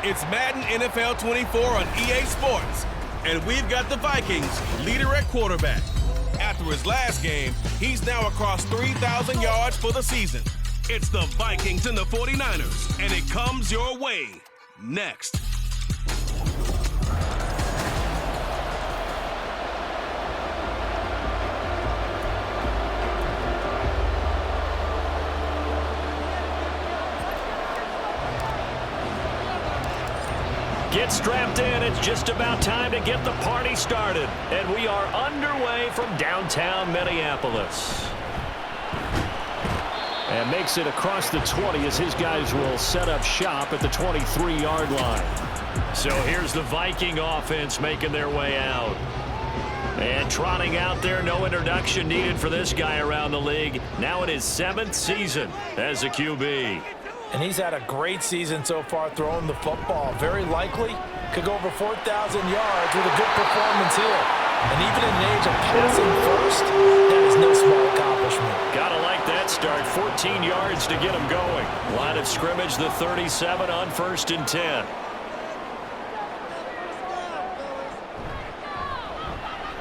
It's Madden NFL 24 on EA Sports, and we've got the Vikings leader at quarterback. After his last game, he's now across 3,000 yards for the season. It's the Vikings and the 49ers, and it comes your way next. Get strapped in. It's just about time to get the party started. And we are underway from downtown Minneapolis. And makes it across the 20 as his guys will set up shop at the 23-yard line. So here's the Viking offense making their way out. And trotting out there, no introduction needed for this guy around the league. Now in his 7th season as a QB. And he's had a great season so far throwing the football. Very likely could go over 4,000 yards with a good performance here. And even in the age of passing first, that is no small accomplishment. Gotta like that start. 14 yards to get him going. Line of scrimmage, the 37 on 1st and 10.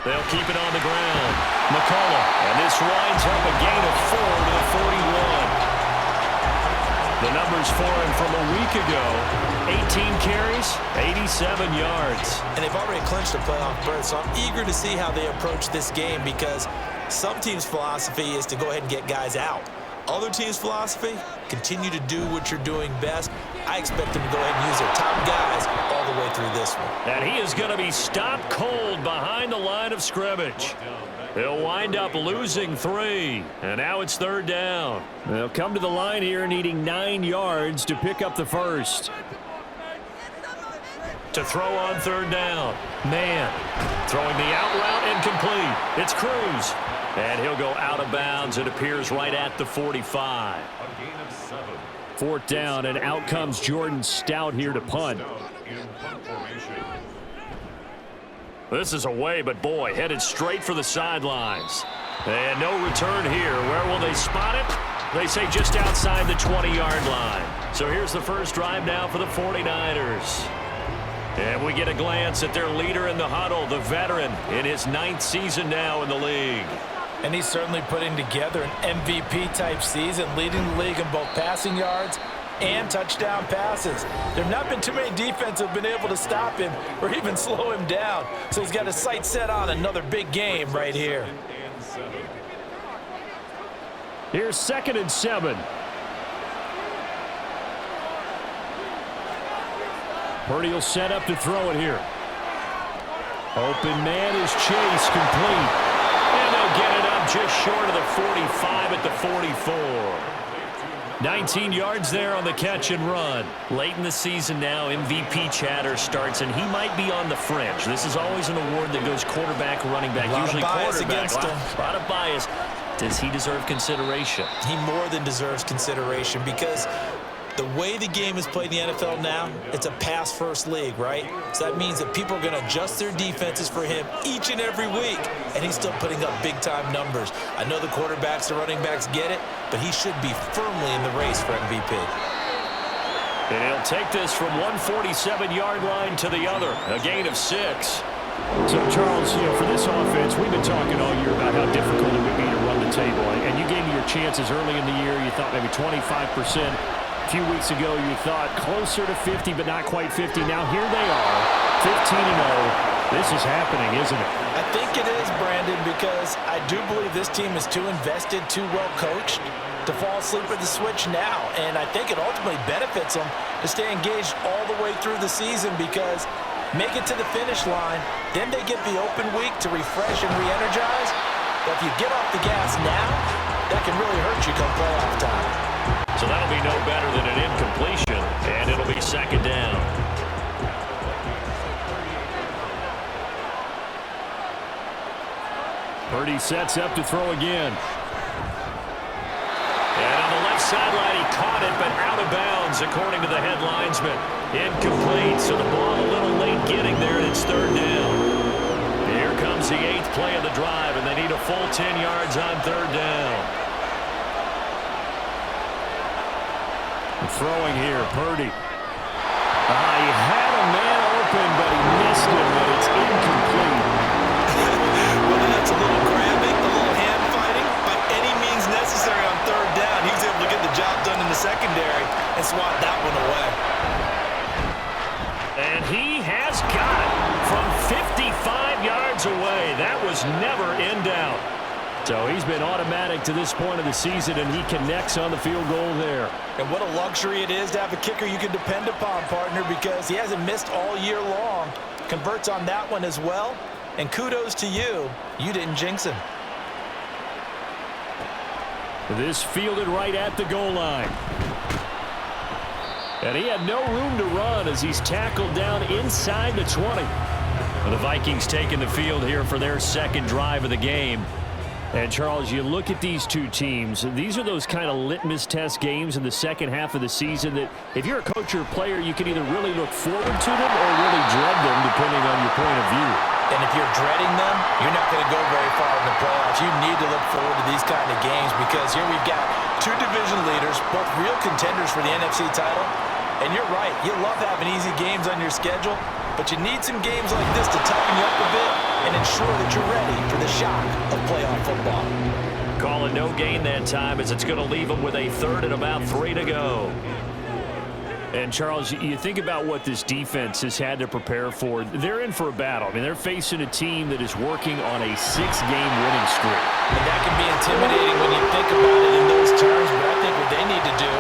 They'll keep it on the ground. McCullough. And this winds up a gain of 4 to the 41. The numbers for him from a week ago, 18 carries, 87 yards. And they've already clinched a playoff berth, so I'm eager to see how they approach this game because some teams' philosophy is to go ahead and get guys out. Other teams' philosophy, continue to do what you're doing best. I expect them to go ahead and use their top guys all the way through this one. And he is going to be stopped cold behind the line of scrimmage. He'll wind up losing 3, and now it's 3rd down. They'll come to the line here needing 9 yards to pick up the first. To throw on 3rd down. Man, throwing the out route incomplete. It's Cruz. And he'll go out of bounds. It appears right at the 45. 4th down, and out comes Jordan Stout here to punt. This is away, but boy, headed straight for the sidelines. And no return here. Where will they spot it? They say just outside the 20-yard line. So here's the first drive now for the 49ers. And we get a glance at their leader in the huddle, the veteran, in his 9th season now in the league. And he's certainly putting together an MVP-type season, leading the league in both passing yards and touchdown passes. There have not been too many defenses that have been able to stop him or even slow him down. So he's got his sights set on another big game right here. Here's 2nd and 7. Purdy will set up to throw it here. Open man is Chase, complete. And they'll get it up just short of the 45 at the 44. 19 yards there on the catch and run. Late in the season now, MVP chatter starts, and he might be on the fringe. This is always an award that goes quarterback, running back, usually quarterback. A lot of bias. Does he deserve consideration? He more than deserves consideration because the way the game is played in the NFL now, it's a pass-first league, right? So that means that people are going to adjust their defenses for him each and every week, and he's still putting up big-time numbers. I know the quarterbacks, the running backs get it, but he should be firmly in the race for MVP. And he'll take this from 147-yard line to the other, a gain of 6. So, Charles, for this offense, we've been talking all year about how difficult it would be to run the table, and you gave me your chances early in the year. You thought maybe 25%. A few weeks ago, you thought closer to 50, but not quite 50. Now here they are, 15-0. This is happening, isn't it? I think it is, Brandon, because I do believe this team is too invested, too well coached to fall asleep at the switch now. And I think it ultimately benefits them to stay engaged all the way through the season because make it to the finish line, then they get the open week to refresh and re-energize. But if you get off the gas now, that can really hurt you come playoff time. So that'll be no better than an incompletion, and it'll be 2nd down. Purdy sets up to throw again. And on the left sideline, he caught it, but out of bounds, according to the head linesman. Incomplete, so the ball a little late getting there, and it's 3rd down. Here comes the 8th play of the drive, and they need a full 10 yards on 3rd down. Throwing here, Purdy. He secondary and swat that one away. And he has got it from 55 yards away. That was never in doubt. So he's been automatic to this point of the season, and he connects on the field goal there. And what a luxury it is to have a kicker you can depend upon, partner, because he hasn't missed all year long. Converts on that one as well. And kudos to you. You didn't jinx him. This fielded right at the goal line. And he had no room to run as he's tackled down inside the 20. Well, the Vikings taking the field here for their second drive of the game. And, Charles, you look at these two teams, these are those kind of litmus test games in the second half of the season that if you're a coach or a player, you can either really look forward to them or really dread them, depending on your point of view. And if you're dreading them, you're not going to go very far in the playoffs. You need to look forward to these kind of games because here we've got two division leaders, both real contenders for the NFC title. And you're right, you love having easy games on your schedule, but you need some games like this to toughen you up a bit and ensure that you're ready for the shock of playoff football. Calling no gain that time as it's going to leave them with a third and about 3 to go. And, Charles, you think about what this defense has had to prepare for. They're in for a battle. I mean, they're facing a team that is working on a 6-game winning streak. And that can be intimidating when you think about it in those terms, but I think what they need to do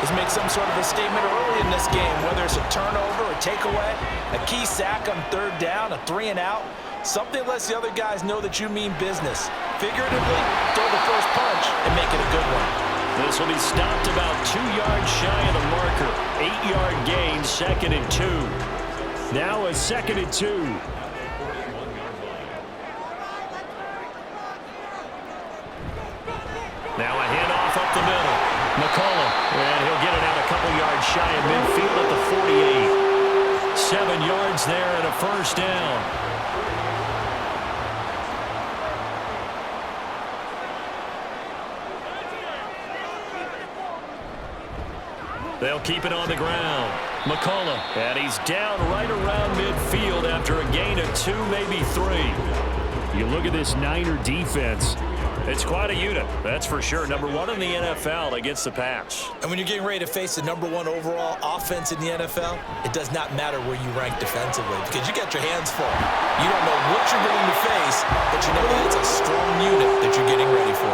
is make some sort of a statement early in this game, whether it's a turnover, a takeaway, a key sack on third down, a 3-and-out. Something lets the other guys know that you mean business. Figuratively, throw the first punch and make it a good one. This will be stopped about 2 yards shy of the marker. 8-yard gain, 2nd and 2. Now a 2nd and 2. Now a handoff up the middle. McCollum, and he'll get it out a couple yards shy of midfield at the 48. 7 yards there and a first down. They'll keep it on the ground. McCollum, and he's down right around midfield after a gain of 2, maybe 3. You look at this Niner defense. It's quite a unit, that's for sure. Number 1 in the NFL against the pass. And when you're getting ready to face the number 1 overall offense in the NFL, it does not matter where you rank defensively because you got your hands full. You don't know what you're going to face, but you know that it's a strong unit that you're getting ready for.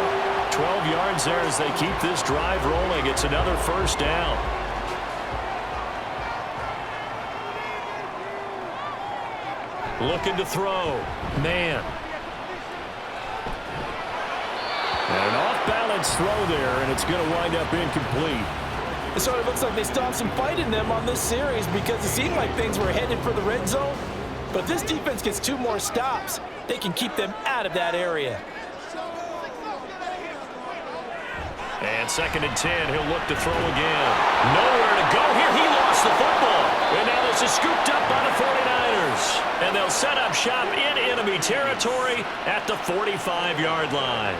12 yards there as they keep this drive rolling. It's another first down. Looking to throw. Man. And an off-balance throw there, and it's going to wind up incomplete. It sort of looks like they still have some fight in them on this series because it seemed like things were headed for the red zone. But if this defense gets 2 more stops, they can keep them out of that area. And 2nd and 10, he'll look to throw again. Nowhere to go here. He lost the football. And now this is scooped up by the 49ers. And they'll set up shop in enemy territory at the 45-yard line.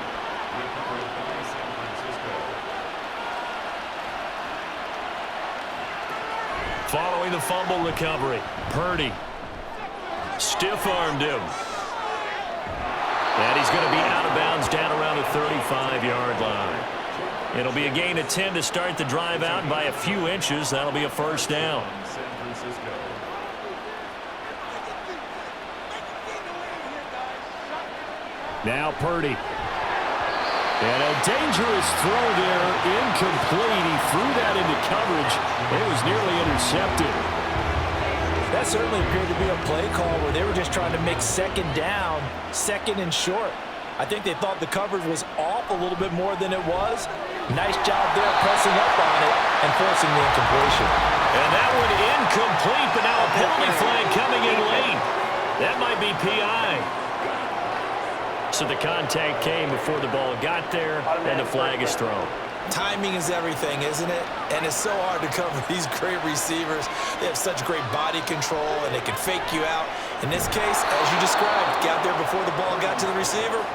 Following the fumble recovery, Purdy stiff-armed him. And he's going to be out of bounds down around the 35-yard line. It'll be a gain of 10 to start the drive out, and by a few inches, that'll be a first down. Now Purdy. And a dangerous throw there, incomplete. He threw that into coverage. It was nearly intercepted. That certainly appeared to be a play call where they were just trying to make 2nd down, 2nd and short. I think they thought the coverage was off a little bit more than it was. Nice job there pressing up on it and forcing the incompletion. And that one incomplete, but now a penalty flag coming in late. That might be PI. So the contact came before the ball got there, and the flag is thrown. Timing is everything, isn't it? And it's so hard to cover these great receivers. They have such great body control, and they can fake you out. In this case, as you described, got there before the ball got to the receiver.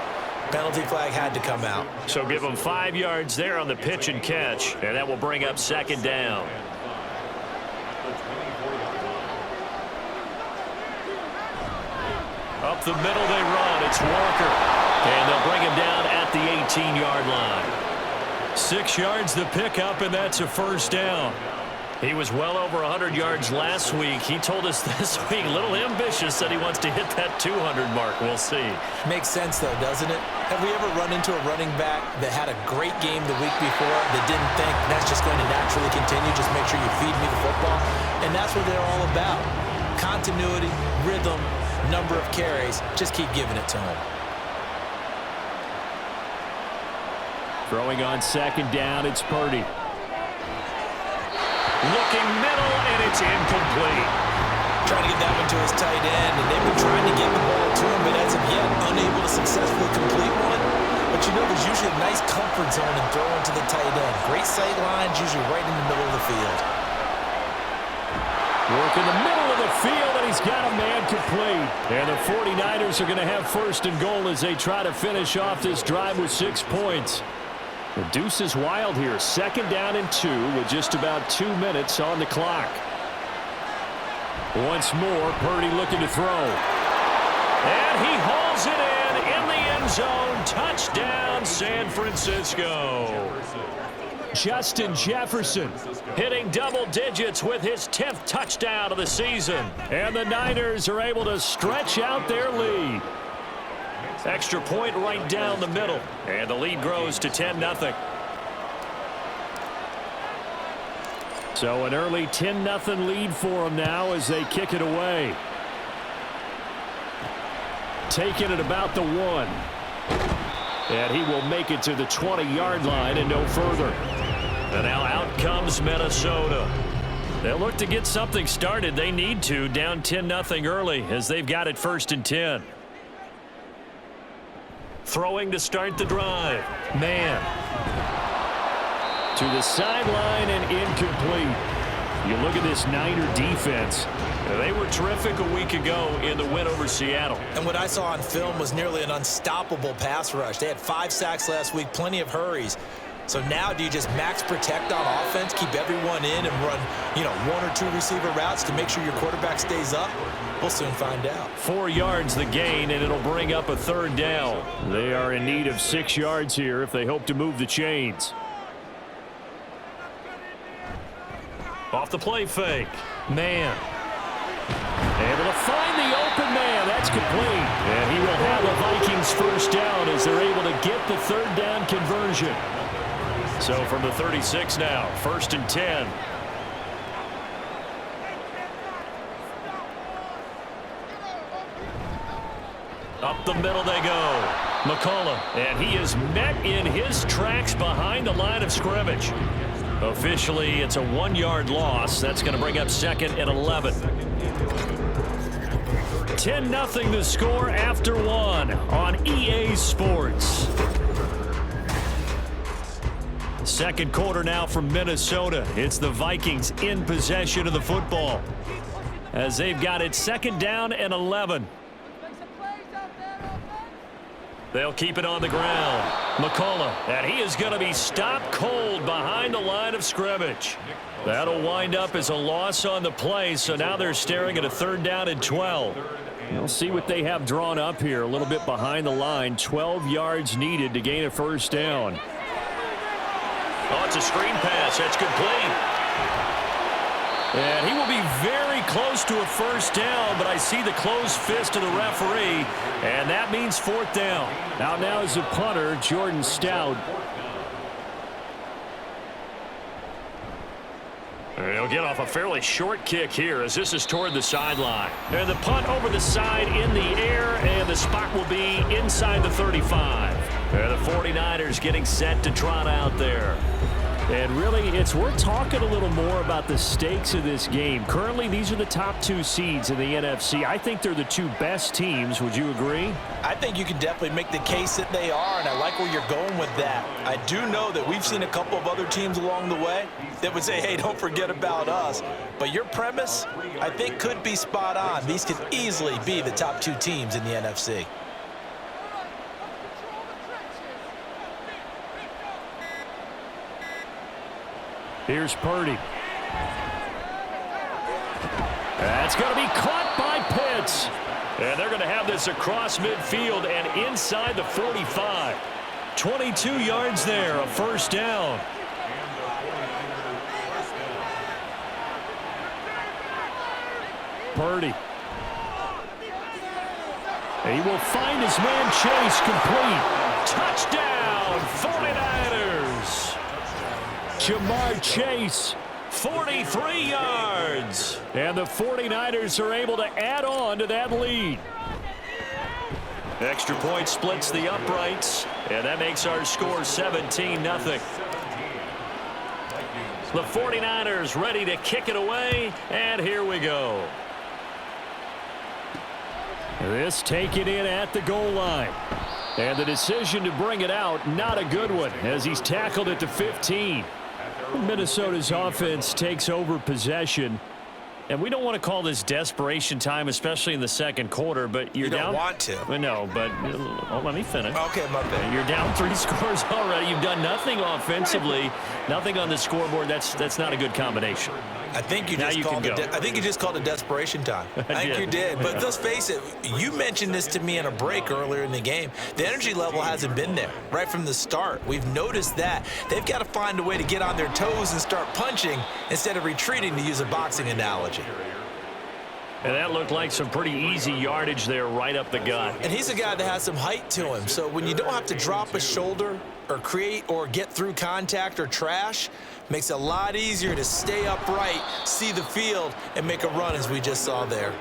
Penalty flag had to come out. So give them 5 yards there on the pitch and catch, and that will bring up 2nd down. Up the middle they run. It's Walker. And they'll bring him down at the 18-yard line. 6 yards the pickup, and that's a first down. He was well over 100 yards last week. He told us this week, a little ambitious, that he wants to hit that 200 mark. We'll see. Makes sense, though, doesn't it? Have we ever run into a running back that had a great game the week before that didn't think that's just going to naturally continue? Just make sure you feed me the football. And that's what they're all about. Continuity, rhythm, number of carries. Just keep giving it to him. Throwing on second down, it's Purdy. Looking middle, and it's incomplete. Trying to get that one to his tight end, and they've been trying to get the ball to him, but as of yet, unable to successfully complete one. But you know, there's usually a nice comfort zone in throwing to the tight end. Great sight lines, usually right in the middle of the field. Work in the middle of the field, and he's got a man complete. And the 49ers are going to have first and goal as they try to finish off this drive with 6 points. The deuce is wild here. Second down and 2 with just about 2 minutes on the clock. Once more, Purdy looking to throw. And he hauls it in the end zone. Touchdown, San Francisco. Justin Jefferson hitting double digits with his 10th touchdown of the season. And the Niners are able to stretch out their lead. Extra point right down the middle. And the lead grows to 10-0. So an early 10-0 lead for them now as they kick it away. Taking it about the 1. And he will make it to the 20-yard line and no further. And now out comes Minnesota. They'll look to get something started. They need to, down 10-0 early as they've got it first and 10. Throwing to start the drive. Man. To the sideline and incomplete. You look at this Niner defense. They were terrific a week ago in the win over Seattle. And what I saw on film was nearly an unstoppable pass rush. They had 5 sacks last week, plenty of hurries. So now do you just max protect on offense, keep everyone in and run, 1 or 2 receiver routes to make sure your quarterback stays up? We'll soon find out. 4 yards the gain, and it'll bring up a third down. They are in need of 6 yards here if they hope to move the chains. Off the play fake. Man. Able to find the open man. That's complete. And he will have the Vikings first down as they're able to get the third down conversion. So from the 36 now, first and 10. Up the middle they go. McCullough, and he is met in his tracks behind the line of scrimmage. Officially, it's a 1-yard loss. That's going to bring up second and 11. 10-0 the score after 1 on EA Sports. Second quarter now from Minnesota. It's the Vikings in possession of the football as they've got it second down and 11. They'll keep it on the ground. McCullough, and he is going to be stopped cold behind the line of scrimmage. That'll wind up as a loss on the play, so now they're staring at a third down and 12. We'll see what they have drawn up here, a little bit behind the line. 12 yards needed to gain a first down. Oh, it's a screen pass. That's complete. And he will be very close to a first down, but I see the closed fist of the referee, and that means fourth down. Now is the punter, Jordan Stout. He'll get off a fairly short kick here as this is toward the sideline. And the punt over the side in the air, and the spot will be inside the 35. And the 49ers getting set to trot out there. And really, it's worth talking a little more about the stakes of this game. Currently, these are the top 2 seeds in the NFC. I think they're the 2 best teams. Would you agree? I think you can definitely make the case that they are, and I like where you're going with that. I do know that we've seen a couple of other teams along the way that would say, hey, don't forget about us. But your premise, I think, could be spot on. These could easily be the top 2 teams in the NFC. Here's Purdy. That's going to be caught by Pitts. And they're going to have this across midfield and inside the 45. 22 yards there, a first down. Purdy. He will find his man Chase, complete. Touchdown, 49ers. Jamar Chase, 43 yards. And the 49ers are able to add on to that lead. Extra point splits the uprights, and that makes our score 17-0. The 49ers ready to kick it away, and here we go. This taken in at the goal line. And the decision to bring it out, not a good one, as he's tackled at the 15. Minnesota's offense takes over possession. And we don't want to call this desperation time, especially in the second quarter, but you're down. You don't want to. No, but let me finish. Okay, my bad. You're down 3 scores already. You've done nothing offensively, nothing on the scoreboard. That's not a good combination. I think you just called it desperation time. I think you did. But let's face it, you mentioned this to me in a break earlier in the game. The energy level hasn't been there right from the start. We've noticed that. They've got to find a way to get on their toes and start punching instead of retreating, to use a boxing analogy. And that looked like some pretty easy yardage there right up the gut. And he's a guy that has some height to him. So when you don't have to drop a shoulder or create or get through contact or trash, makes it a lot easier to stay upright, see the field, and make a run, as we just saw there.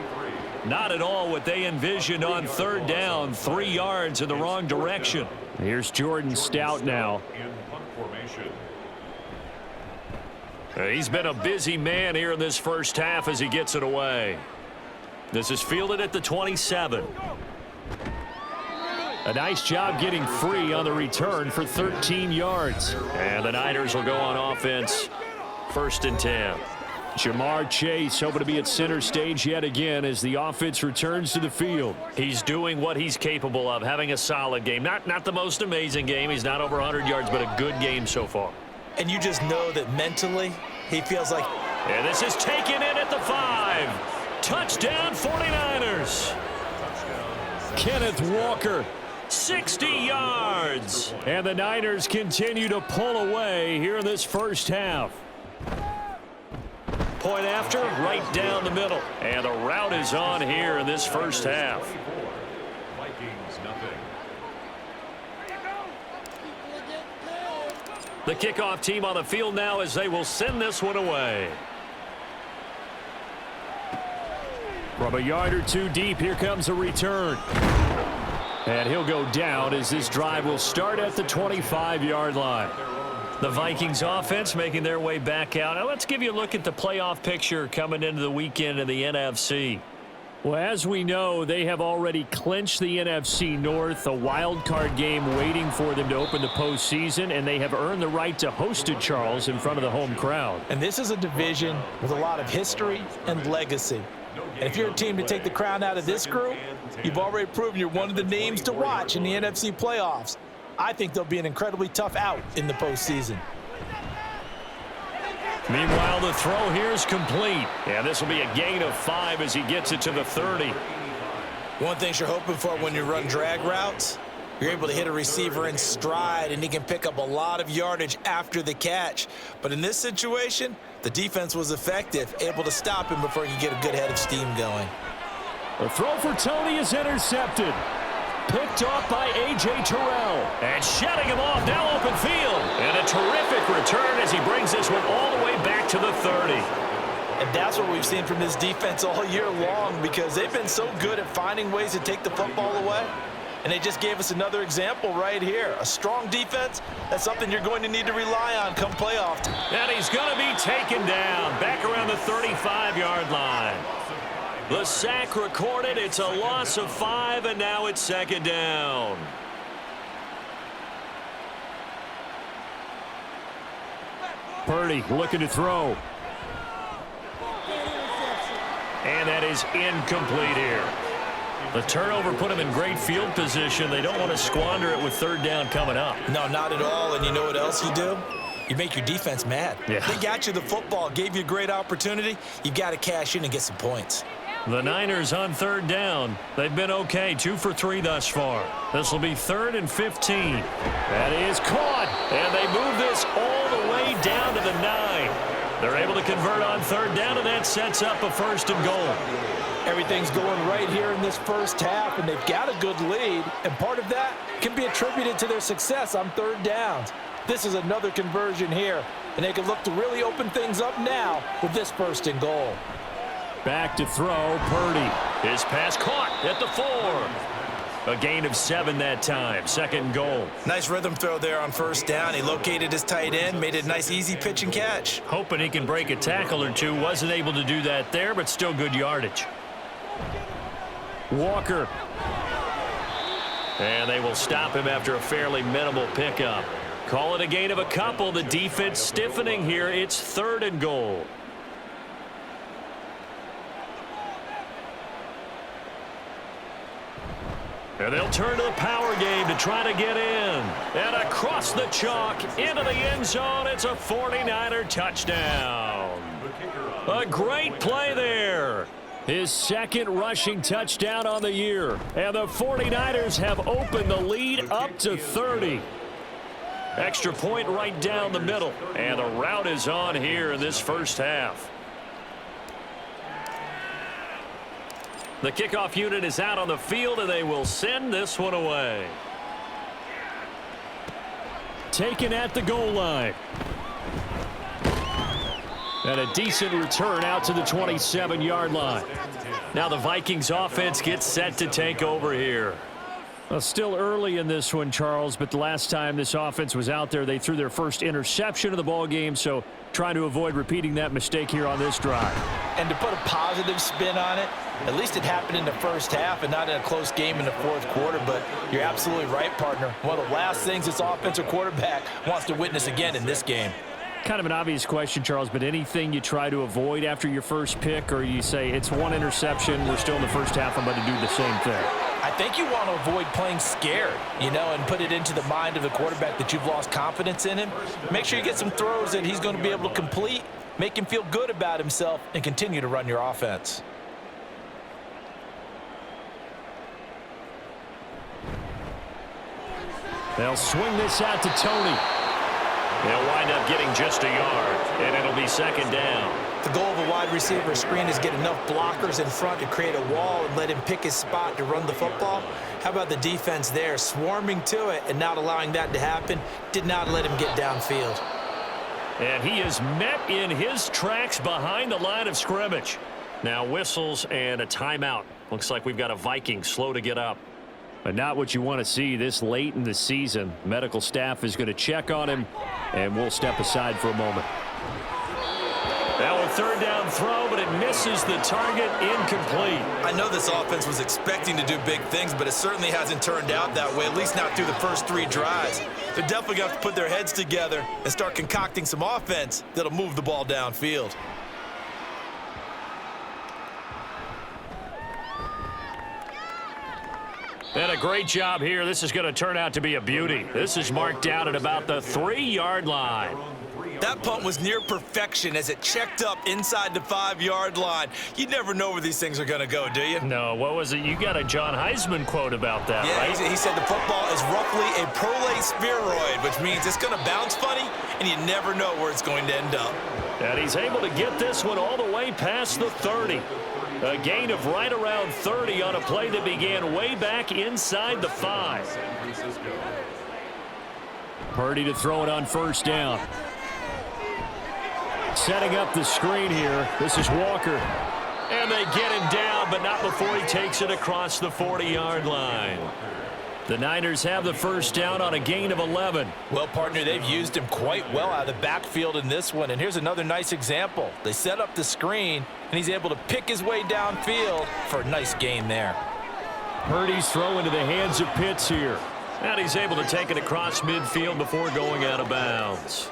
Not at all what they envisioned on third down, 3 yards in the wrong direction. Here's Jordan Stout now. He's been a busy man here in this first half as he gets it away. This is fielded at the 27. A nice job getting free on the return for 13 yards. And the Niners will go on offense, 1st and 10. Jamar Chase hoping to be at center stage yet again as the offense returns to the field. He's doing what he's capable of, having a solid game. Not the most amazing game. He's not over 100 yards, but a good game so far. And you just know that mentally he feels like... And this is taken in at the 5. Touchdown 49ers. Kenneth Walker, 60 yards. And the Niners continue to pull away here in this first half. Point after, right down the middle. And the route is on here in this first half. The kickoff team on the field now as they will send this one away. From a yard or two deep, here comes a return. And he'll go down as this drive will start at the 25-yard line. The Vikings offense making their way back out. Now let's give you a look at the playoff picture coming into the weekend in the NFC. Well, as we know, they have already clinched the NFC North, a wild card game waiting for them to open the postseason, and they have earned the right to host at Charles in front of the home crowd. And this is a division with a lot of history and legacy. And if you're a team to take the crown out of this group, you've already proven you're one of the names to watch in the NFC playoffs. I think they'll be an incredibly tough out in the postseason. Meanwhile, the throw here is complete. And this will be a gain of 5 as he gets it to the 30. One thing you're hoping for when you run drag routes, you're able to hit a receiver in stride, and he can pick up a lot of yardage after the catch. But in this situation, the defense was effective, able to stop him before he could get a good head of steam going. The throw for Tony is intercepted. Picked off by A.J. Terrell. And shutting him off, now open field. And a terrific return as he brings this one all the way back to the 30. And that's what we've seen from this defense all year long, because they've been so good at finding ways to take the football away. And they just gave us another example right here. A strong defense, that's something you're going to need to rely on come playoff time. And he's going to be taken down back around the 35-yard line. The sack recorded. It's a loss of 5, and now it's 2nd down. Purdy looking to throw. And that is incomplete here. The turnover put him in great field position. They don't want to squander it with 3rd down coming up. No, not at all. And you know what else you do? You make your defense mad. Yeah. They got you the football, gave you a great opportunity. You've got to cash in and get some points. The Niners on third down. They've been okay, 2 for 3 thus far. This will be 3rd and 15. That is caught, and they move this all the way down to the 9. They're able to convert on third down, and that sets up a 1st and goal. Everything's going right here in this first half, and they've got a good lead, and part of that can be attributed to their success on third downs. This is another conversion here, and they can look to really open things up now with this 1st and goal. Back to throw, Purdy. His pass caught at the 4. A gain of 7 that time, 2nd and goal. Nice rhythm throw there on 1st down. He located his tight end, made it a nice easy pitch and catch. Hoping he can break a tackle or two. Wasn't able to do that there, but still good yardage. Walker. And they will stop him after a fairly minimal pickup. Call it a gain of a couple. The defense stiffening here. It's 3rd and goal. And they'll turn to the power game to try to get in. And across the chalk, into the end zone, it's a 49er touchdown. A great play there. His 2nd rushing touchdown on the year. And the 49ers have opened the lead up to 30. Extra point right down the middle. And the route is on here in this first half. The kickoff unit is out on the field, and they will send this one away. Taken at the goal line. And a decent return out to the 27-yard line. Now the Vikings offense gets set to take over here. Well, still early in this one, Charles, but the last time this offense was out there, they threw their first interception of the ball game, so trying to avoid repeating that mistake here on this drive. And to put a positive spin on it, at least it happened in the first half and not in a close game in the 4th quarter, but you're absolutely right, partner. One of the last things this offensive quarterback wants to witness again in this game. Kind of an obvious question, Charles, but anything you try to avoid after your first pick, or you say it's one interception, we're still in the first half, I'm going to do the same thing? I think you want to avoid playing scared, and put it into the mind of the quarterback that you've lost confidence in him. Make sure you get some throws that he's going to be able to complete, make him feel good about himself, and continue to run your offense. They'll swing this out to Tony. They'll wind up getting just a yard, and it'll be 2nd down. The goal of a wide receiver screen is get enough blockers in front to create a wall and let him pick his spot to run the football. How about the defense there, swarming to it and not allowing that to happen? Did not let him get downfield. And he is met in his tracks behind the line of scrimmage. Now whistles and a timeout. Looks like we've got a Viking slow to get up. But not what you want to see this late in the season. Medical staff is going to check on him, and we'll step aside for a moment. Now a 3rd down throw, but it misses the target, incomplete. I know this offense was expecting to do big things, but it certainly hasn't turned out that way, at least not through the first 3 drives. They're definitely going to have to put their heads together and start concocting some offense that'll move the ball downfield. And a great job here. This is going to turn out to be a beauty. This is marked down at about the 3-yard line. That punt was near perfection as it checked up inside the 5-yard line. You never know where these things are going to go, do you? No, what was it? You got a John Heisman quote about that, yeah, right? He said the football is roughly a prolate spheroid, which means it's going to bounce funny, and you never know where it's going to end up. And he's able to get this one all the way past the 30. A gain of right around 30 on a play that began way back inside the 5. Purdy to throw it on 1st down. Setting up the screen here. This is Walker. And they get him down, but not before he takes it across the 40-yard line. The Niners have the 1st down on a gain of 11. Well, partner, they've used him quite well out of the backfield in this one. And here's another nice example. They set up the screen, and he's able to pick his way downfield for a nice gain there. Purdy's throw into the hands of Pitts here. And he's able to take it across midfield before going out of bounds.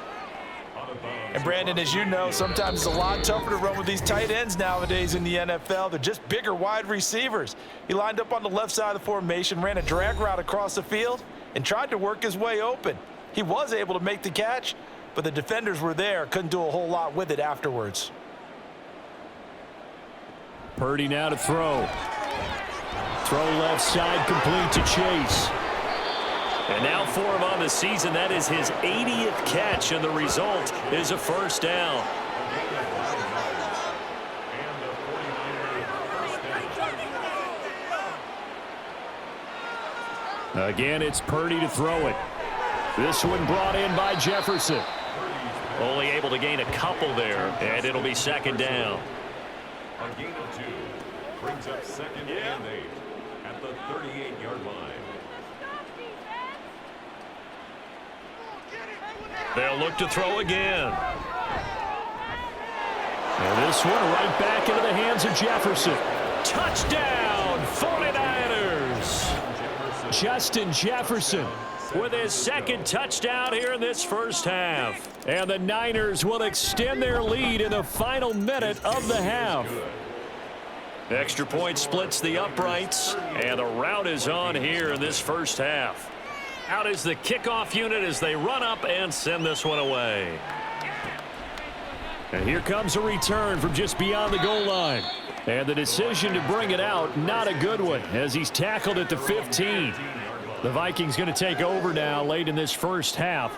And, Brandon, as you know, sometimes it's a lot tougher to run with these tight ends nowadays in the NFL. They're just bigger wide receivers. He lined up on the left side of the formation, ran a drag route across the field, and tried to work his way open. He was able to make the catch, but the defenders were there, couldn't do a whole lot with it afterwards. Purdy now to throw. Throw left side, complete to Chase. And now for him on the season, that is his 80th catch, and the result is a first down. Again, it's Purdy to throw it. This one brought in by Jefferson. Only able to gain a couple there, and it'll be second down. A gain of 2 brings up second and 8 at the 38-yard line. They'll look to throw again. And this one right back into the hands of Jefferson. Touchdown, 49ers! Justin Jefferson with his second touchdown here in this first half. And the Niners will extend their lead in the final minute of the half. Extra point splits the uprights, and the rout is on here in this first half. Out is the kickoff unit as they run up and send this one away. And here comes a return from just beyond the goal line. And the decision to bring it out, not a good one, as he's tackled at the 15. The Vikings going to take over now late in this first half.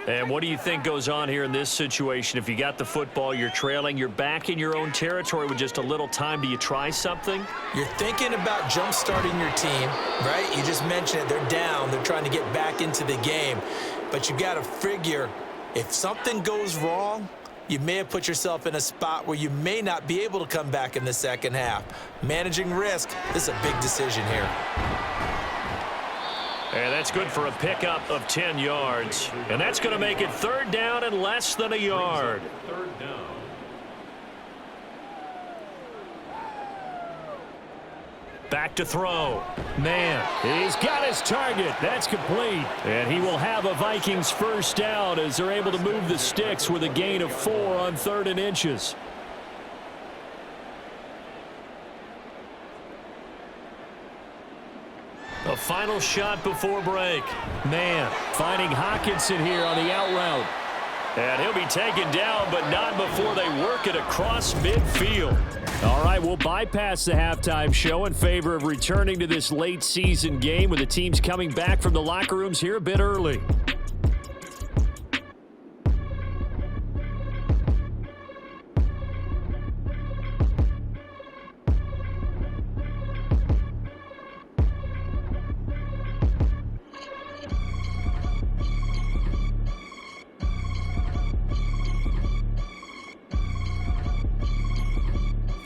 And what do you think goes on here in this situation? If you got the football, you're trailing, you're back in your own territory with just a little time. Do you try something? You're thinking about jump-starting your team, right? You just mentioned it. They're down. They're trying to get back into the game. But you got to figure, if something goes wrong, you may have put yourself in a spot where you may not be able to come back in the second half. Managing risk, this is a big decision here. And that's good for a pickup of 10 yards. And that's going to make it third down and less than a yard. Third down. Back to throw. Man, he's got his target. That's complete. And he will have a Vikings first down as they're able to move the sticks with a gain of 4 on 3rd and inches. A final shot before break. Man, finding Hawkinson here on the out route. And he'll be taken down, but not before they work it across midfield. All right, we'll bypass the halftime show in favor of returning to this late season game with the teams coming back from the locker rooms here a bit early.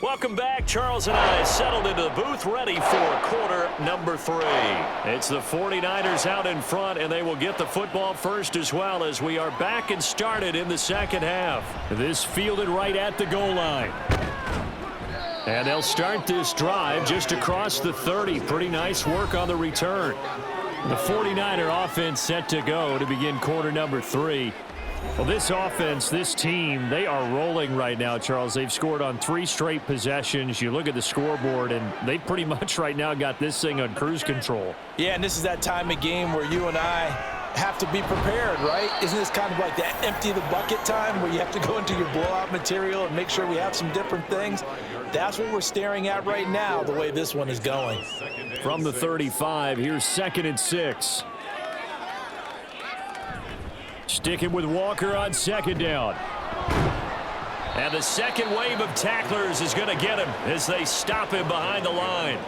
Welcome back. Charles and I settled into the booth ready for quarter number 3. It's the 49ers out in front, and they will get the football first as well as we are back and started in the second half. This fielded right at the goal line. And they'll start this drive just across the 30. Pretty nice work on the return. The 49er offense set to go to begin quarter number 3. Well, this offense, this team, they are rolling right now, Charles. They've scored on 3 straight possessions. You look at the scoreboard, and they pretty much right now got this thing on cruise control. Yeah, and this is that time of game where you and I have to be prepared, right? Isn't this kind of like that empty the bucket time where you have to go into your blowout material and make sure we have some different things? That's what we're staring at right now, the way this one is going. From the 35, here's 2nd and 6. Sticking with Walker on 2nd down. And the second wave of tacklers is going to get him as they stop him behind the line.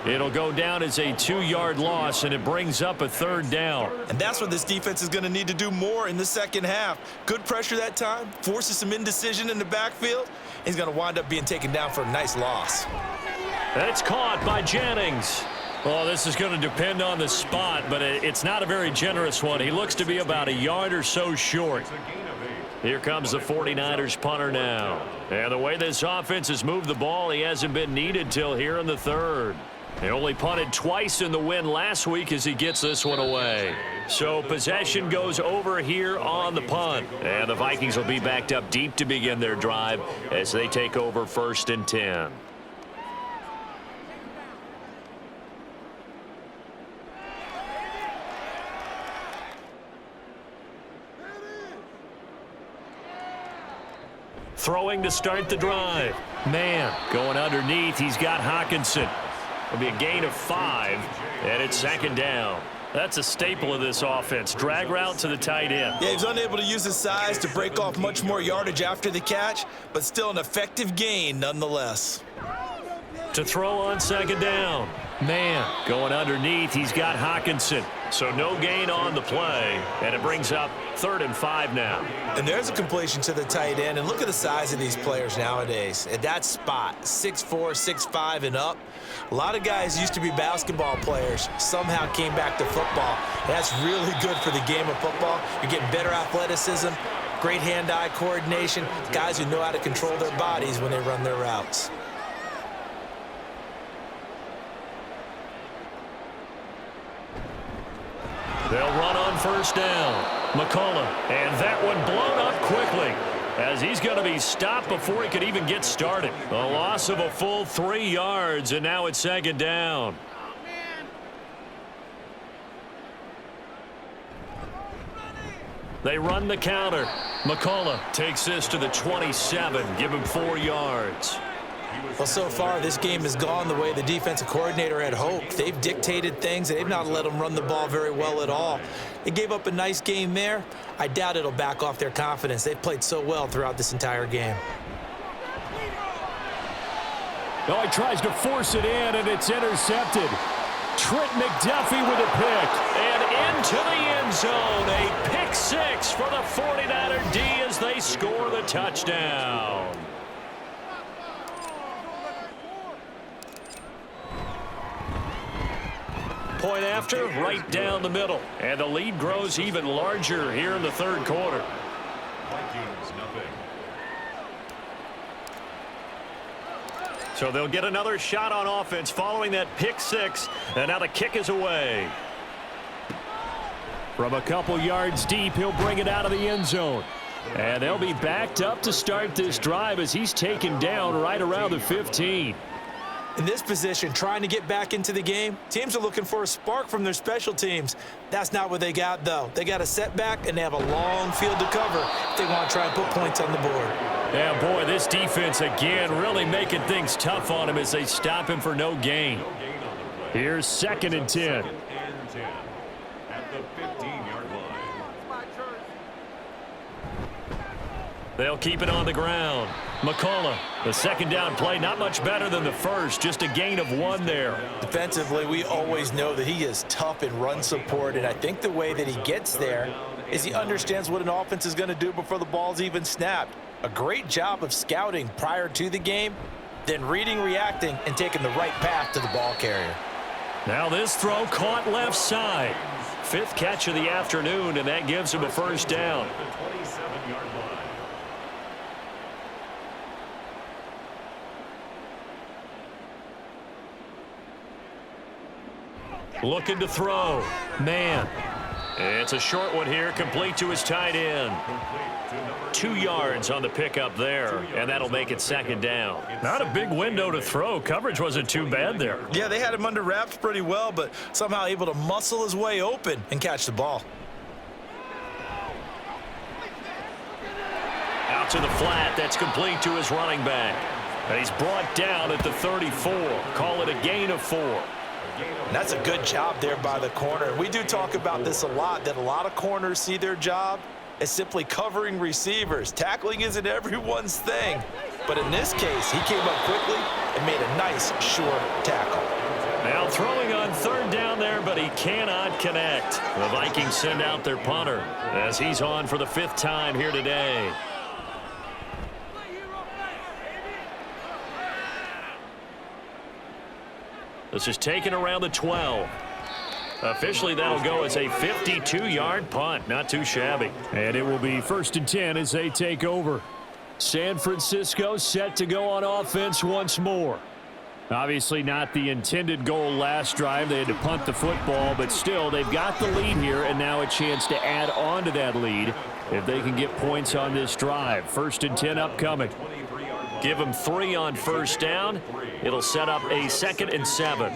It'll go down as a 2-yard loss, and it brings up a 3rd down. And that's what this defense is going to need to do more in the second half. Good pressure that time, forces some indecision in the backfield. He's going to wind up being taken down for a nice loss. That's caught by Jennings. Well, this is going to depend on the spot, but it's not a very generous one. He looks to be about a yard or so short. Here comes the 49ers punter now. And the way this offense has moved the ball, he hasn't been needed till here in the 3rd. He only punted twice in the win last week as he gets this one away. So possession goes over here on the punt. And the Vikings will be backed up deep to begin their drive as they take over 1st and 10. throwing to start the drive. Man, going underneath, he's got Hawkinson. It'll be a gain of 5, and it's second down. That's a staple of this offense. Drag route to the tight end. Yeah, he's unable to use his size to break off much more yardage after the catch, but still an effective gain nonetheless. To throw on second down. Man, going underneath, he's got Hawkinson. So no gain on the play, and it brings up 3rd and 5 now. And there's a completion to the tight end, and look at the size of these players nowadays. At that spot, 6'4", 6'5", and up. A lot of guys used to be basketball players, somehow came back to football. And that's really good for the game of football. You're getting better athleticism, great hand-eye coordination, guys who know how to control their bodies when they run their routes. They'll run on first down. McCullough, and that one blown up quickly as he's going to be stopped before he could even get started. A loss of a full 3 yards, and now it's second down. They run the counter. McCullough takes this to the 27, give him 4 yards. Well, so far, this game has gone the way the defensive coordinator had hoped. They've dictated things, and they've not let them run the ball very well at all. They gave up a nice game there. I doubt it'll back off their confidence. They've played so well throughout this entire game. Oh, he tries to force it in, and it's intercepted. Trent McDuffie with a pick, and into the end zone. A pick 6 for the 49er D as they score the touchdown. Point after, right down the middle. And the lead grows even larger here in the third quarter. So they'll get another shot on offense following that pick 6. And now the kick is away. From a couple yards deep, he'll bring it out of the end zone. And they'll be backed up to start this drive as he's taken down right around the 15. In this position, trying to get back into the game, teams are looking for a spark from their special teams. That's not what they got, though. They got a setback, and they have a long field to cover if they want to try and put points on the board. Yeah, boy, this defense, again, really making things tough on him as they stop him for no gain. Here's 2nd and 10. At the 15-yard line. They'll keep it on the ground. McCullough, the second down play, not much better than the first, just a gain of 1 there. Defensively, we always know that he is tough in run support, and I think the way that he gets there is he understands what an offense is going to do before the ball's even snapped. A great job of scouting prior to the game, then reading, reacting, and taking the right path to the ball carrier. Now this throw caught left side. 5th catch of the afternoon, and that gives him a first down. Looking to throw. Man. It's a short one here, complete to his tight end. 2 yards on the pickup there, and that'll make it second down. Not a big window to throw. Coverage wasn't too bad there. Yeah, they had him under wraps pretty well, but somehow able to muscle his way open and catch the ball. Out to the flat. That's complete to his running back. And he's brought down at the 34. Call it a gain of 4. And that's a good job there by the corner. We do talk about this a lot, that a lot of corners see their job as simply covering receivers. Tackling isn't everyone's thing. But in this case, he came up quickly and made a nice, short tackle. Now throwing on 3rd down there, but he cannot connect. The Vikings send out their punter as he's on for the 5th time here today. This is taken around the 12. Officially, that'll go as a 52-yard punt. Not too shabby. And it will be 1st and 10 as they take over. San Francisco set to go on offense once more. Obviously not the intended goal last drive. They had to punt the football, but still, they've got the lead here, and now a chance to add on to that lead if they can get points on this drive. 1st and 10 upcoming. Give them 3 on first down. It'll set up a 2nd and 7.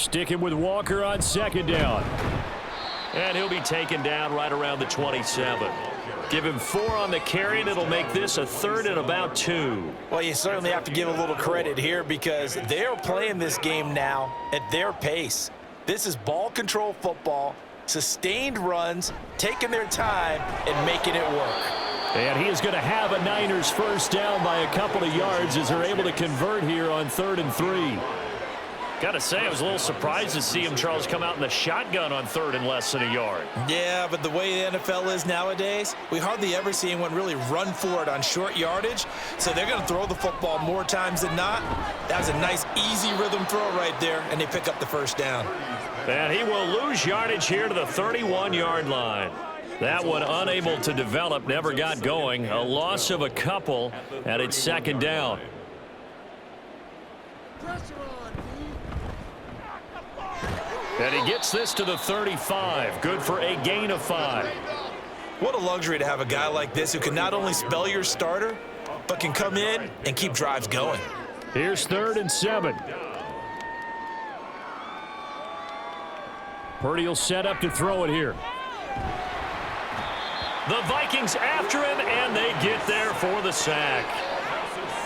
Sticking with Walker on second down. And he'll be taken down right around the 27. Give him 4 on the carry, and it'll make this a 3rd and about 2. Well, you certainly have to give a little credit here because they're playing this game now at their pace. This is ball control football, sustained runs, taking their time, and making it work. And he is going to have a Niners first down by a couple of yards as they're able to convert here on 3rd and 3. Got to say, I was a little surprised to see him, Charles, come out in the shotgun on 3rd and less than a yard. Yeah, but the way the NFL is nowadays, we hardly ever see anyone really run for it on short yardage. So they're going to throw the football more times than not. That was a nice, easy rhythm throw right there, and they pick up the first down. And he will lose yardage here to the 31-yard line. That one unable to develop, never got going. A loss of a couple, and it's 2nd down. And he gets this to the 35. Good for a gain of 5. What a luxury to have a guy like this who can not only spell your starter, but can come in and keep drives going. Here's 3rd and 7. Purdy will set up to throw it here. The Vikings after him, and they get there for the sack.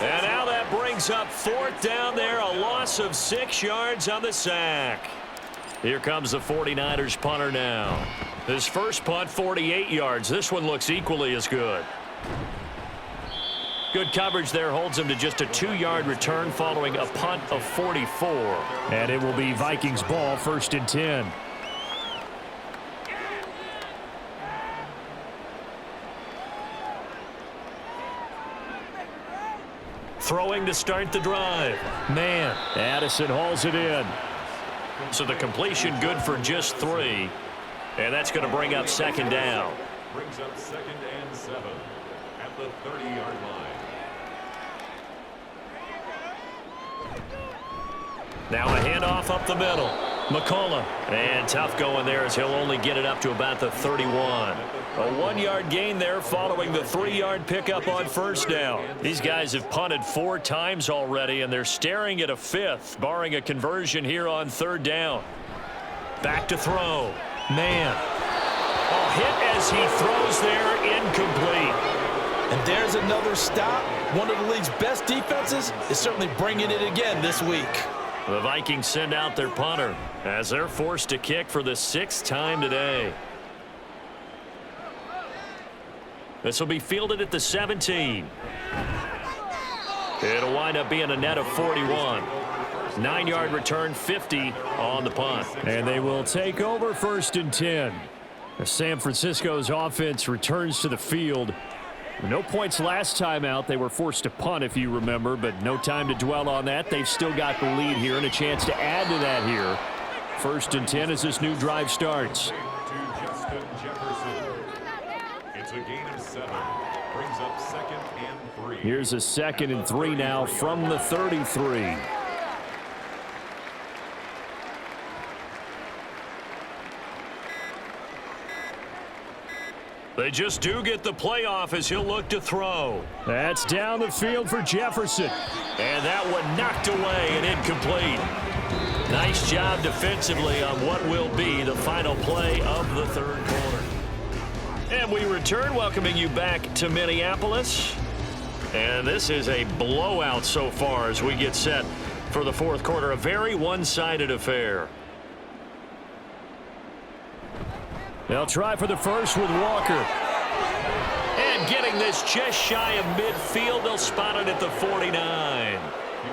And now that brings up 4th down there, a loss of 6 yards on the sack. Here comes the 49ers punter now. His first punt, 48 yards. This one looks equally as good. Good coverage there holds him to just a 2-yard return following a punt of 44. And it will be Vikings ball, 1st and 10. Throwing to start the drive. Man, Addison hauls it in. So the completion good for just 3. And that's going to bring up 2nd down. Brings up 2nd and 7 at the 30-yard line. Now a handoff up the middle. McCullough. And tough going there as he'll only get it up to about the 31. A 1-yard gain there following the 3-yard pickup on 1st down. These guys have punted 4 times already, and they're staring at a 5th, barring a conversion here on 3rd down. Back to throw. Man. A hit as he throws there, incomplete. And there's another stop. One of the league's best defenses is certainly bringing it again this week. The Vikings send out their punter as they're forced to kick for the 6th time today. This will be fielded at the 17. It'll wind up being a net of 41. 9-yard return, 50 on the punt. And they will take over 1st and 10. As San Francisco's offense returns to the field. No points last time out. They were forced to punt, if you remember, but no time to dwell on that. They've still got the lead here and a chance to add to that here. 1st and 10 as this new drive starts. It's a gain of 7. Brings up 2nd and 3. Here's a 2nd and 3 now from the 33. They just do get the playoff as he'll look to throw. That's down the field for Jefferson. And that one knocked away and incomplete. Nice job defensively on what will be the final play of the 3rd quarter. And we return, welcoming you back to Minneapolis. And this is a blowout so far as we get set for the 4th quarter. A very one-sided affair. They'll try for the first with Walker. And getting this just shy of midfield, they'll spot it at the 49.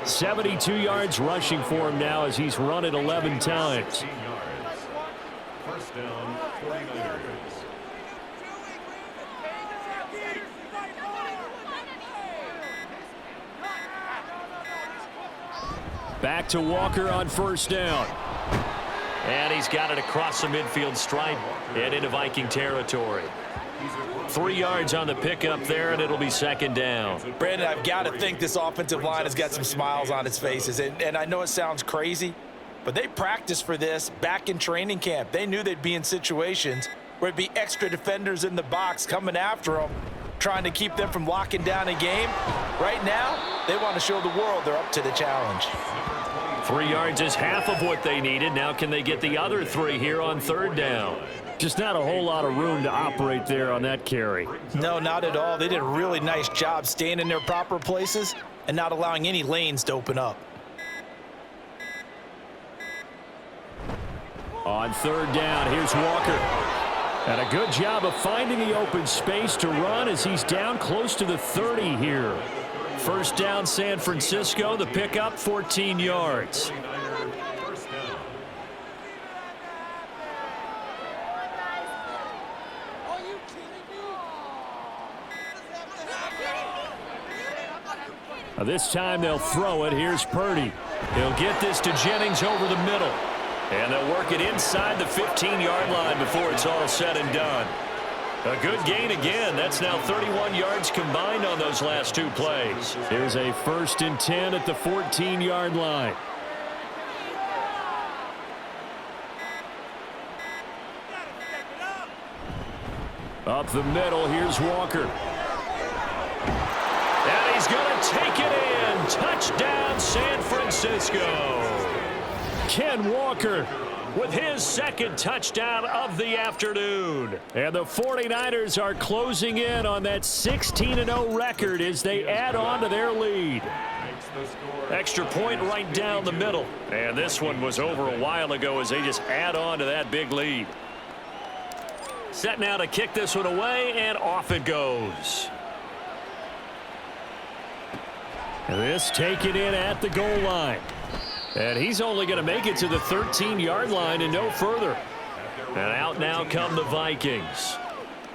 72 yards rushing for him now as he's run it 11 times. 1st down, 49ers. Back to Walker on 1st down. And he's got it across the midfield stripe and into Viking territory. 3 yards on the pickup there, and it'll be 2nd down. Brandon, I've got to think this offensive line has got some smiles on its faces. And I know it sounds crazy, but they practiced for this back in training camp. They knew they'd be in situations where it'd be extra defenders in the box coming after them, trying to keep them from locking down a game. Right now, they want to show the world they're up to the challenge. 3 yards is half of what they needed. Now can they get the other 3 here on 3rd down? Just not a whole lot of room to operate there on that carry. No, not at all. They did a really nice job staying in their proper places and not allowing any lanes to open up. On 3rd down, here's Walker. And a good job of finding the open space to run as he's down close to the 30 here. 1st down, San Francisco. The pickup, 14 yards. This time they'll throw it. Here's Purdy. He'll get this to Jennings over the middle. And they'll work it inside the 15-yard line before it's all said and done. A good gain again. That's now 31 yards combined on those last 2 plays. Here's a 1st and 10 at the 14-yard line. Up the middle, here's Walker. And he's going to take it in. Touchdown, San Francisco. Ken Walker with his 2nd touchdown of the afternoon. And the 49ers are closing in on that 16-0 record as they add on to their lead. Extra point right down the middle. And this one was over a while ago as they just add on to that big lead. Set now to kick this one away, and off it goes. And this taken in at the goal line. And he's only going to make it to the 13-yard line and no further. And out now come the Vikings.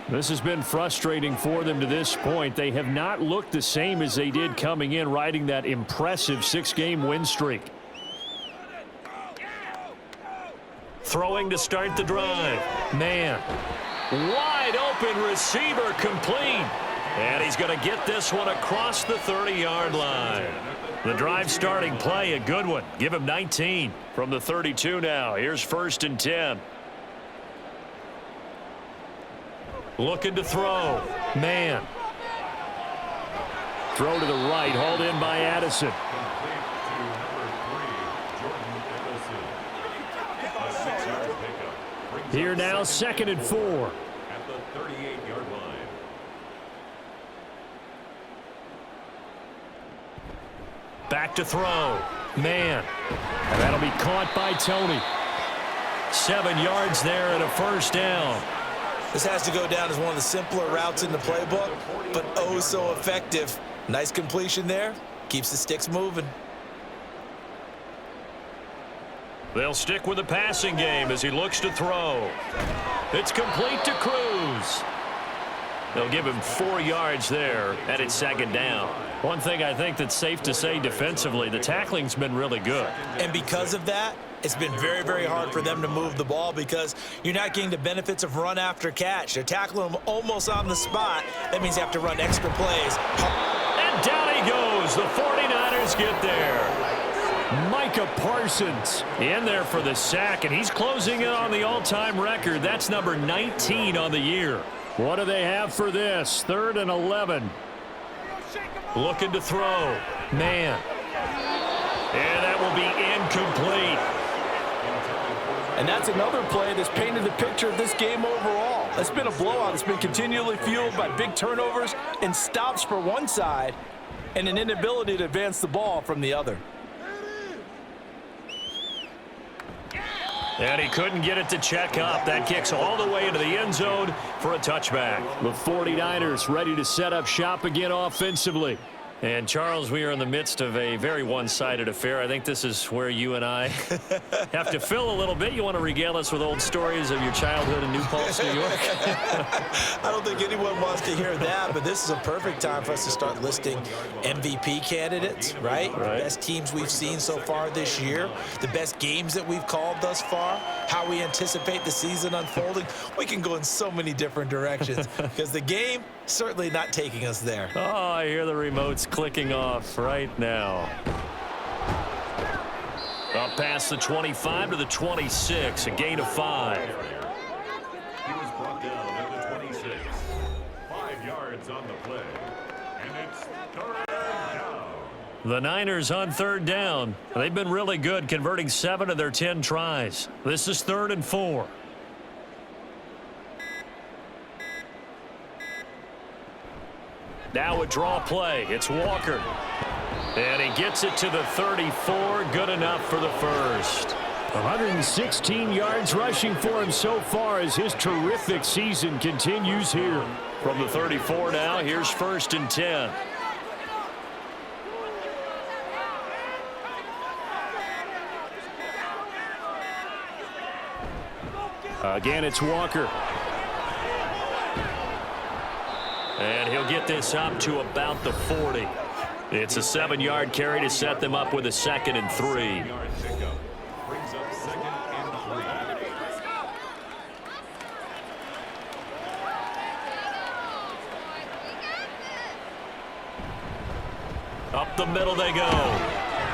This has been frustrating for them to this point. They have not looked the same as they did coming in, riding that impressive 6-game win streak. Throwing to start the drive. Man. Wide open receiver complete. And he's going to get this one across the 30-yard line. The drive starting play, a good one. Give him 19 from the 32 now. Here's 1st and 10. Looking to throw. Man. Throw to the right, hauled in by Addison. Here now, 2nd and 4. At the 38-yard line. Back to throw. Man. And that'll be caught by Tony. 7 yards there and a 1st down. This has to go down as one of the simpler routes in the playbook, but oh so effective. Nice completion there. Keeps the sticks moving. They'll stick with the passing game as he looks to throw. It's complete to Cruz. They'll give him 4 yards there, and it's 2nd down. One thing I think that's safe to say defensively, the tackling's been really good. And because of that, it's been very, very hard for them to move the ball because you're not getting the benefits of run after catch. They're tackling them almost on the spot. That means you have to run extra plays. And down he goes. The 49ers get there. Micah Parsons in there for the sack, and he's closing in on the all-time record. That's number 19 on the year. What do they have for this? 3rd and 11. Looking to throw. Man. And that will be incomplete. And that's another play that's painted the picture of this game overall. It's been a blowout. It's been continually fueled by big turnovers and stops for one side and an inability to advance the ball from the other. And he couldn't get it to check up. That kicks all the way into the end zone for a touchback. The 49ers ready to set up shop again offensively. And, Charles, we are in the midst of a very one-sided affair. I think this is where you and I have to fill a little bit. You want to regale us with old stories of your childhood in New Paltz, New York? I don't think anyone wants to hear that, but this is a perfect time for us to start listing MVP candidates, right? The best teams we've seen so far this year, the best games that we've called thus far, how we anticipate the season unfolding. We can go in so many different directions because the game certainly not taking us there. Oh, I hear the remotes clicking off right now. Up past the 25 to the 26, a gain of 5. He was brought down at the 26. 5 yards on the play. And it's 3rd down. The Niners on third down. They've been really good, converting 7 of their 10 tries. This is 3rd and 4. Now a draw play. It's Walker. And he gets it to the 34. Good enough for the first. 116 yards rushing for him so far as his terrific season continues here. From the 34 now, here's 1st and 10. Again, it's Walker. And he'll get this up to about the 40. It's a 7-yard carry to set them up with a 2nd and 3. Brings up 2nd and 3. Up the middle they go.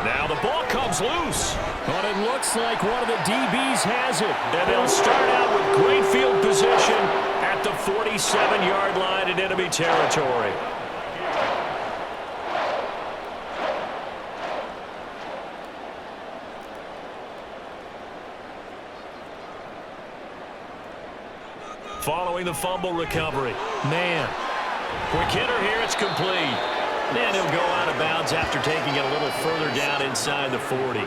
Now the ball comes loose. But it looks like one of the DBs has it. And they'll start out with great field position at the 47-yard line in enemy territory. Following the fumble recovery. Man. Quick hitter here. It's complete. And he'll go out of bounds after taking it a little further down inside the 40.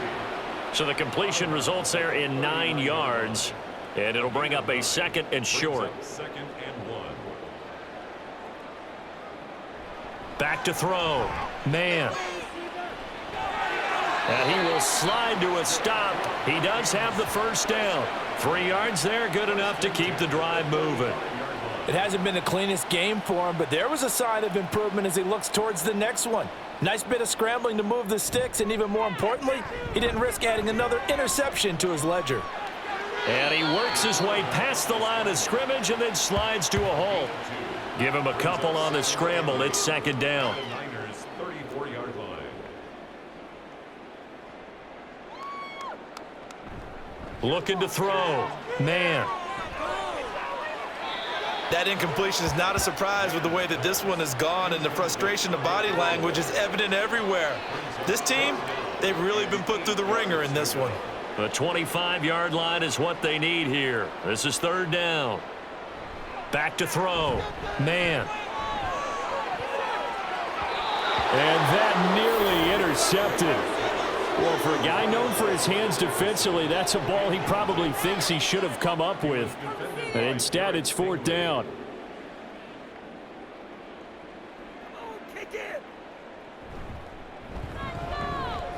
So the completion results there in 9 yards. And it'll bring up a 2nd and short. 2nd and 1. Back to throw. Man. And he will slide to a stop. He does have the first down. 3 yards there, good enough to keep the drive moving. It hasn't been the cleanest game for him, but there was a sign of improvement as he looks towards the next one. Nice bit of scrambling to move the sticks, and even more importantly, he didn't risk adding another interception to his ledger. And he works his way past the line of scrimmage and then slides to a halt. Give him a couple on the scramble. It's 2nd down. Niners 34-yard line. Looking to throw. Man. That incompletion is not a surprise with the way that this one has gone, and the frustration of body language is evident everywhere. This team, they've really been put through the ringer in this one. The 25-yard line is what they need here. This is 3rd down. Back to throw. Man. And that nearly intercepted. Well, for a guy known for his hands defensively, that's a ball he probably thinks he should have come up with. And instead, it's 4th down.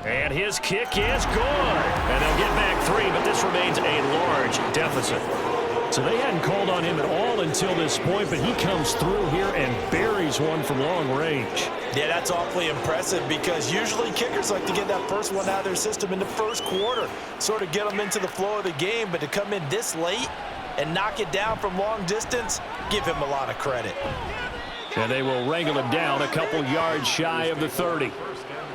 And his kick is good. And they'll get back 3, but this remains a large deficit. So they hadn't called on him at all until this point, but he comes through here and buries one from long range. Yeah, that's awfully impressive because usually kickers like to get that first one out of their system in the first quarter, sort of get them into the flow of the game, but to come in this late and knock it down from long distance, give him a lot of credit. And they will wrangle him down a couple yards shy of the 30.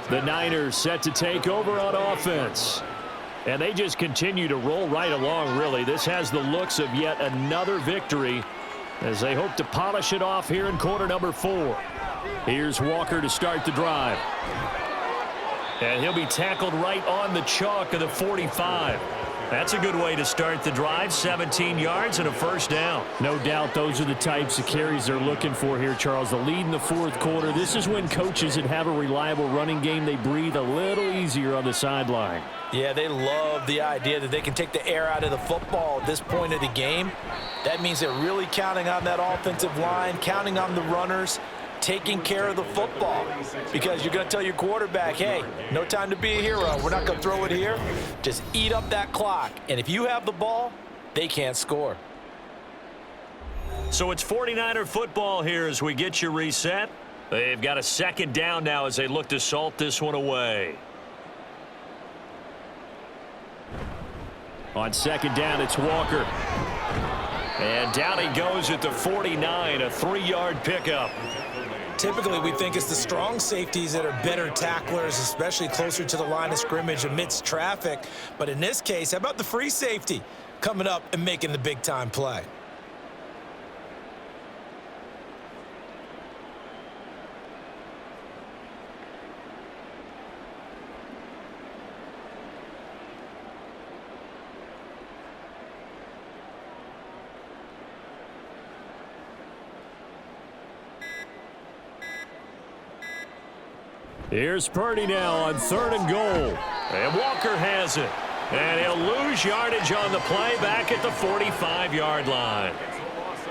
The Niners set to take over on offense. And they just continue to roll right along, really. This has the looks of yet another victory as they hope to polish it off here in quarter number 4. Here's Walker to start the drive. And he'll be tackled right on the chalk of the 45. That's a good way to start the drive. 17 yards and a first down. No doubt those are the types of carries they're looking for here, Charles. The lead in the 4th quarter. This is when coaches that have a reliable running game, they breathe a little easier on the sideline. Yeah, they love the idea that they can take the air out of the football at this point of the game. That means they're really counting on that offensive line, counting on the runners, taking care of the football. Because you're going to tell your quarterback, hey, no time to be a hero. We're not going to throw it here. Just eat up that clock. And if you have the ball, they can't score. So it's 49er football here as we get you reset. They've got a 2nd down now as they look to salt this one away. On 2nd down, it's Walker. And down he goes at the 49, a 3-yard pickup. Typically, we think it's the strong safeties that are better tacklers, especially closer to the line of scrimmage amidst traffic. But in this case, how about the free safety coming up and making the big-time play? Here's Purdy now on 3rd and goal. And Walker has it. And he'll lose yardage on the play back at the 45-yard line.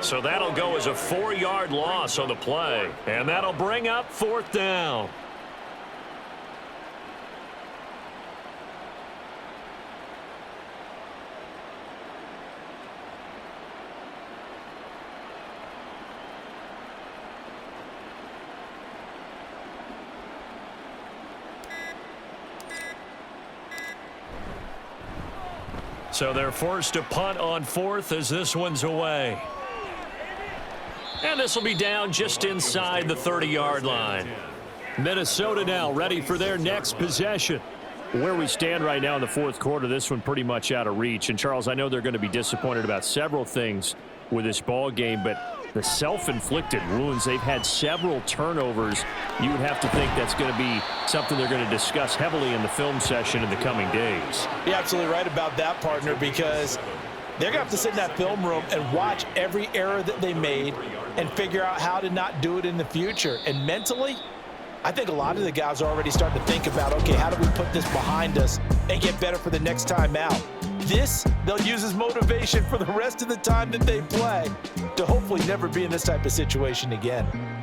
So that'll go as a 4-yard loss on the play. And that'll bring up 4th down. So they're forced to punt on 4th as this one's away. And this will be down just inside the 30-yard line. Minnesota now ready for their next possession. Where we stand right now in the 4th quarter, this one pretty much out of reach. And, Charles, I know they're going to be disappointed about several things with this ball game, but the self-inflicted wounds, they've had several turnovers. You would have to think that's going to be something they're going to discuss heavily in the film session in the coming days. You're absolutely right about that, partner, because they're going to have to sit in that film room and watch every error that they made and figure out how to not do it in the future. And mentally, I think a lot of the guys are already starting to think about, okay, how do we put this behind us and get better for the next time out? This, they'll use as motivation for the rest of the time that they play to hopefully never be in this type of situation again.